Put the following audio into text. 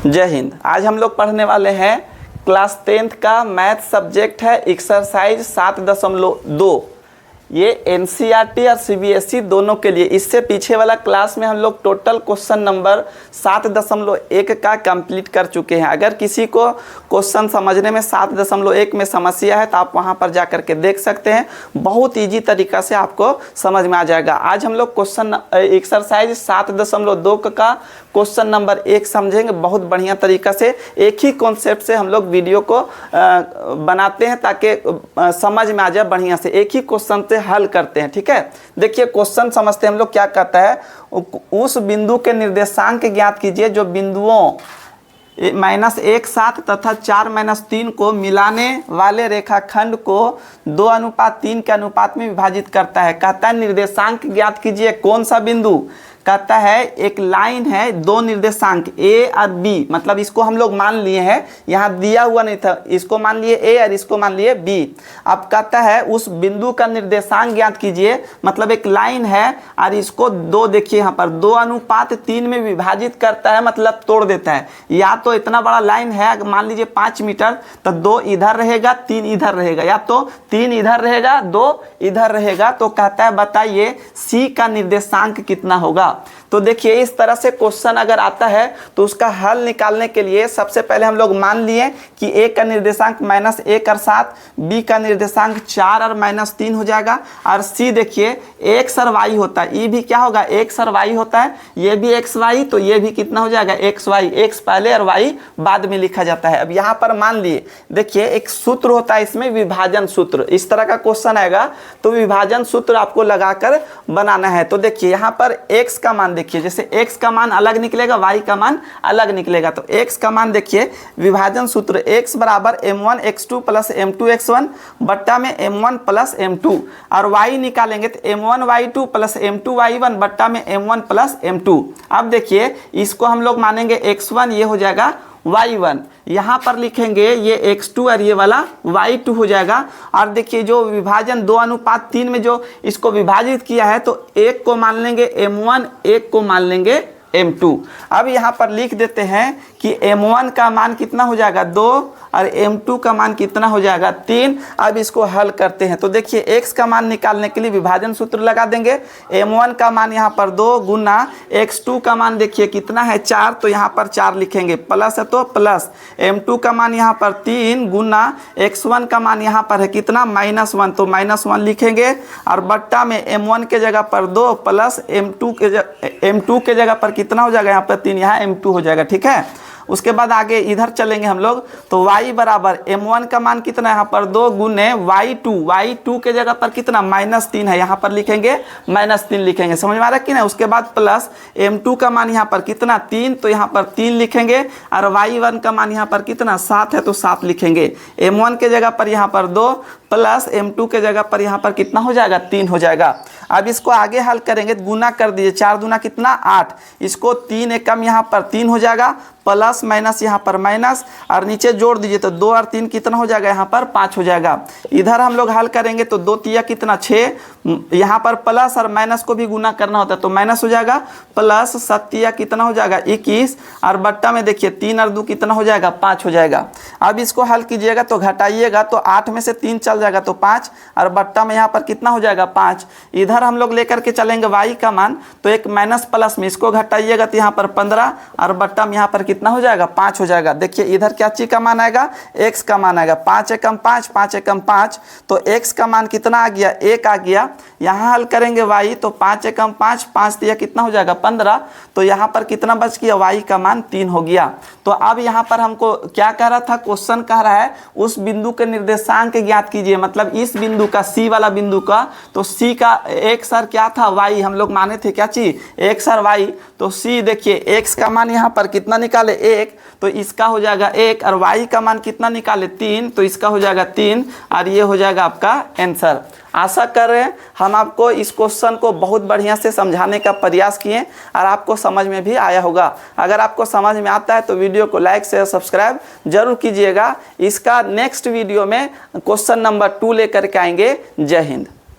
जय हिंद। आज हम लोग पढ़ने वाले हैं क्लास 10th का मैथ सब्जेक्ट है एक्सरसाइज 7.2। ये एनसीईआरटी और सीबीएसई दोनों के लिए। इससे पीछे वाला क्लास में हम लोग टोटल क्वेश्चन नंबर 7.1 का कंप्लीट कर चुके हैं। अगर किसी को क्वेश्चन समझने में 7.1 में समस्या है तो आप वहां पर जा कर के देख सकते हैं। बहुत इजी तरीका से आपको समझ में आ जाएगा। आज हम लोग क्वेश्चन एक्सरसाइज 7.2 का क्वेश्चन नंबर 1 समझेंगे बहुत बढ़िया तरीका से। एक ही कॉन्सेप्ट से हम लोग वीडियो को बनाते हैं ताकि समझ में आ जाए बढ़िया से। एक ही क्वेश्चन से हल करते हैं, ठीक है। देखिए क्वेश्चन समझते हैं हम लोग। क्या कहता है, उस बिंदु के निर्देशांक ज्ञात कीजिए जो बिंदुओं -1 7 तथा 4 -3 को मिलाने वाले रेखाखंड को 2:3 के अनुपात में विभाजित करता है। कहता है निर्देशांक ज्ञात कीजिए। कौन सा बिंदु? कहता है एक लाइन है, दो निर्देशांक a और b, मतलब इसको हम लोग मान लिए हैं, यहाँ दिया हुआ नहीं था, इसको मान लिए a और इसको मान लिए b। अब कहता है उस बिंदु का निर्देशांक ज्ञात कीजिए, मतलब एक लाइन है और इसको दो, देखिए यहाँ पर 2:3 में विभाजित करता है, मतलब तोड़ देता है। या तो इतना बड़ा लाइन है, मान लीजिए 5 मीटर, तो 2 इधर रहेगा 3 इधर रहेगा, या तो 3 इधर रहेगा 2 इधर रहेगा। तो कहता है बताइए c का निर्देशांक कितना होगा। तो देखिए इस तरह से क्वेश्चन अगर आता है तो उसका हल निकालने के लिए सबसे पहले हम लोग मान लिए कि a का निर्देशांक -1 और 7, b का निर्देशांक 4 और -3 हो जाएगा, और c देखिए x और y होता है। ये भी क्या होगा, x और y होता है, ये भी x y, तो ये भी कितना हो जाएगा x y। x पहले और y बाद में लिखा जाता है। अब यहाँ पर मान लिए, देखिए एक सूत्र होता है इसमें, विभाजन सूत्र। इस तरह का क्वेश्चन आएगा तो विभाजन सूत्र आपको लगाकर बनाना है। तो देखिए यहाँ पर x का मान देखिए, जैसे x का मान अलग निकलेगा y का मान अलग निकलेगा। तो x का मान देखिए, विभाजन सूत्र x बराबर m1 x2 plus m2 x1 बट्टा में m1 प्लस m2, और y निकालेंगे तो m1 y2 plus m2 y1 बट्टा में m1 प्लस m2। अब देखिए इसको हम लोग मानेंगे x1, ये हो जाएगा y1, यहाँ पर लिखेंगे ये x2 और ये वाला y2 हो जाएगा। और देखिए जो विभाजन 2:3 में जो इसको विभाजित किया है, तो एक को मान लेंगे m1, एक को मान लेंगे m2। अब यहाँ पर लिख देते हैं कि m1 का मान कितना हो जाएगा 2 और m2 का मान कितना हो जाएगा 3। अब इसको हल करते हैं तो देखिए x का मान निकालने के लिए विभाजन सूत्र लगा देंगे। m1 का मान यहाँ पर 2 गुना x2 का मान देखिए कितना है 4, तो यहाँ पर 4 लिखेंगे, प्लस है तो प्लस, m2 का मान यहाँ पर 3 गुना x1 का मान यहाँ पर है कितना -1, तो -1 लिखेंगे, और बट्टा में m1 के जगह पर 2 प्लस m2 के जगह पर कितना हो जाएगा यहाँ पर 3, यहाँ m2 हो जाएगा, ठीक है। उसके बाद आगे इधर चलेंगे हम लोग, तो y बराबर m1 का मान कितना है यहाँ पर 2 गुने y2 के जगह पर कितना -3 है, यहाँ पर लिखेंगे -3 लिखेंगे, समझ में आ रहा है कि ना। उसके बाद प्लस m2 का मान यहाँ पर कितना 3, तो यहाँ पर 3 लिखेंगे, और y1 का मान यहाँ पर कितना 7 है, तो 7 लिखेंगे। m1 के जगह पर यहाँ पर 2 प्लस m2 के जगह पर यहाँ पर कितना हो जाएगा 3 हो जाएगा। अब इसको आगे हल करेंगे, गुना कर दीजिए, 4 दूना कितना 8, इसको 3 एकम यहाँ पर 3 हो जाएगा, प्लस माइनस यहाँ पर माइनस, और नीचे जोड़ दीजिए तो 2 और 3 कितना हो जाएगा यहाँ पर 5 हो जाएगा। इधर हम लोग हल करेंगे तो 2 तिया कितना 6, यहाँ पर प्लस और माइनस को भी गुना करना होता है तो माइनस हो जाएगा, प्लस 7 तिया कितना हो जाएगा 21, और बट्टा में देखिए 3 और 2 कितना हो जाएगा 5 हो जाएगा। अब इसको हल कीजिएगा तो घटाइएगा तो 8 में से 3 चल जाएगा तो 5, और बट्टा में यहाँ पर कितना हो जाएगा 5। इधर हम लोग लेकर के चलेंगे y का मान, तो एक माइनस प्लस में इसको घटाइएगा तो यहाँ पर 15, और बट्टा में यहाँ पर कितना हो जाएगा 5 हो जाएगा। देखिए इधर क्या चीज का मान आएगा, x का मान आएगा, 5 एकम 5, 5 एकम 5, तो x का मान कितना आ गया 1 आ गया। यहाँ हल करेंगे y, तो 5 एकम 5, 5 दिया कितना हो जाएगा 15, तो यहाँ पर कितना बच गया y का मान 3 हो गया। तो अब यहाँ पर हमको क्या कह रहा था, क्वेश्चन कह रहा है उस बिंदु के निर्देशांक ज्ञात कीजिए, मतलब इस बिंदु का c वाला बिंदु का, तो c का x और क्या था y, हम लोग माने थे क्या चीज x और y, तो c देखिए x का मान यहाँ पर कितना निकाले 1, तो इसका हो जाएगा 1, और y का मान कितना निकाले 3, तो इसका हो जाएगा 3, और ये हो जाएगा आपका आंसर। आशा कर रहे हैं हम आपको इस क्वेश्चन को बहुत बढ़िया से समझाने का प्रयास किए और आपको समझ में भी आया होगा। अगर आपको समझ में आता है तो वीडियो को लाइक शेयर सब्सक्राइब जरूर कीजिएगा। इसका नेक्स्ट वीडियो में क्वेश्चन नंबर 2 लेकर के आएंगे। जय हिंद।